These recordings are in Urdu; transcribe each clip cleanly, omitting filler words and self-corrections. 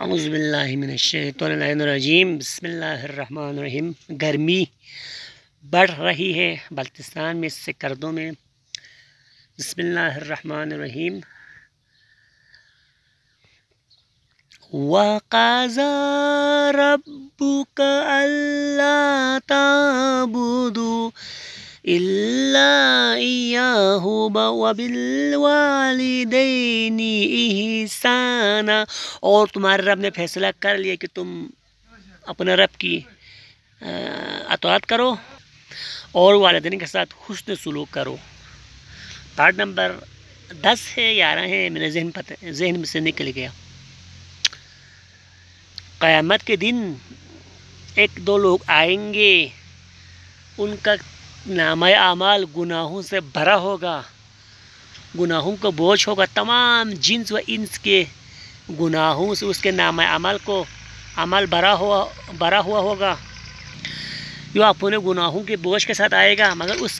اعوذ باللہ من الشیطان الرجیم بسم اللہ الرحمن الرحیم۔ گرمی بڑھ رہی ہے بلتستان میں، سکردوں میں۔ بسم اللہ الرحمن الرحیم۔ وَقَضَىٰ رَبُّكَ أَلَّا تَعْبُدُوا إِلَّا إِيَّاهُ وَبِالْوَالِدَيْنِ إِحْسَانًا، اور تمہارے رب نے فیصلہ کر لیا کہ تم اپنے رب کی اطاعت کرو اور والدین کے ساتھ حسن سلوک کرو۔ پارٹ نمبر 10 ہے 11 ہے، میرے ذہن میں سے نکل گیا۔ قیامت کے دن ایک دو لوگ آئیں گے، ان کا نامہ اعمال گناہوں سے بھرا ہوگا، گناہوں کا بوجھ ہوگا، تمام جنس و انس کے گناہوں سے اس کے نامہ اعمال کو عمل بھرا ہوا ہوگا۔ جو اپنے گناہوں کے بوجھ کے ساتھ آئے گا، مگر اس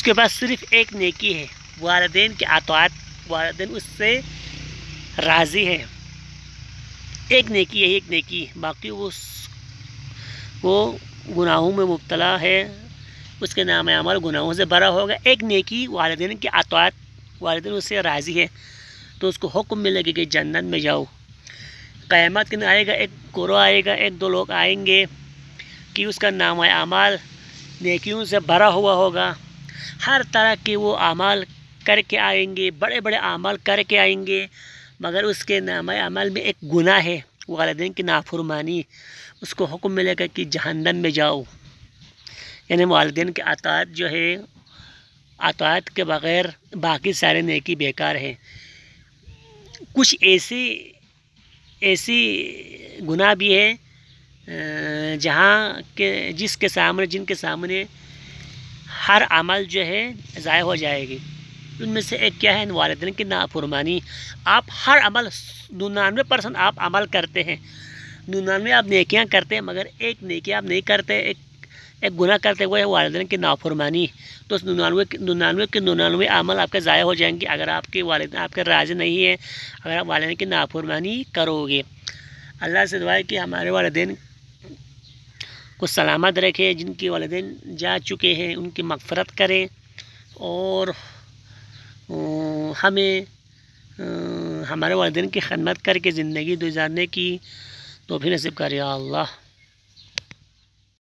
کے پاس صرف ایک نیکی ہے، والدین کی اطاعت، والدین اس سے راضی ہے، ایک نیکی ہے، ایک نیکی، باقی وہ گناہوں میں مبتلا ہے، اس کے نام عمل گناہوں سے بھرا ہوگا۔ ایک نیکی والدین کی اطاعت، والدین اس سے راضی ہے تو اس کو حکم ملے گا کہ جنت میں جاؤ۔ قیامت کے دن آئے گا، ایک گروہ آئے گا، ایک دو لوگ آئیں گے کہ اس کا نام اعمال نیکیوں سے بھرا ہوا ہوگا، ہر طرح کے وہ اعمال کر کے آئیں گے، بڑے بڑے اعمال کر کے آئیں گے، مگر اس کے نام عمل میں ایک گناہ ہے، والدین کی نافرمانی۔ اس کو حکم ملے گا کہ جہنم میں جاؤ۔ یعنی والدین کی اطاعت جو ہے، اطاعت کے بغیر باقی سارے نیکی بیکار ہیں۔ کچھ ایسی گناہ بھی ہے جن کے سامنے ہر عمل جو ہے ضائع ہو جائے گی۔ ان میں سے ایک کیا ہے؟ والدین کی نافرمانی۔ آپ ہر عمل 99% آپ عمل کرتے ہیں، 99 آپ نیکیاں کرتے ہیں، مگر ایک نیکی آپ نہیں کرتے، ایک گناہ کرتے ہوئے والدین کی نافرمانی، تو اس 99 عمل آپ کے ضائع ہو جائیں گے اگر آپ کے والدین آپ کے راضی نہیں ہیں، اگر آپ والدین کی نافرمانی کرو گے۔ اللہ سے دعا ہے کہ ہمارے والدین کو سلامت رکھے، جن کے والدین جا چکے ہیں ان کی مغفرت کریں، اور ہمیں ہمارے والدین کی خدمت کر کے زندگی گزارنے کی توفیق نصیب کرے یا اللہ۔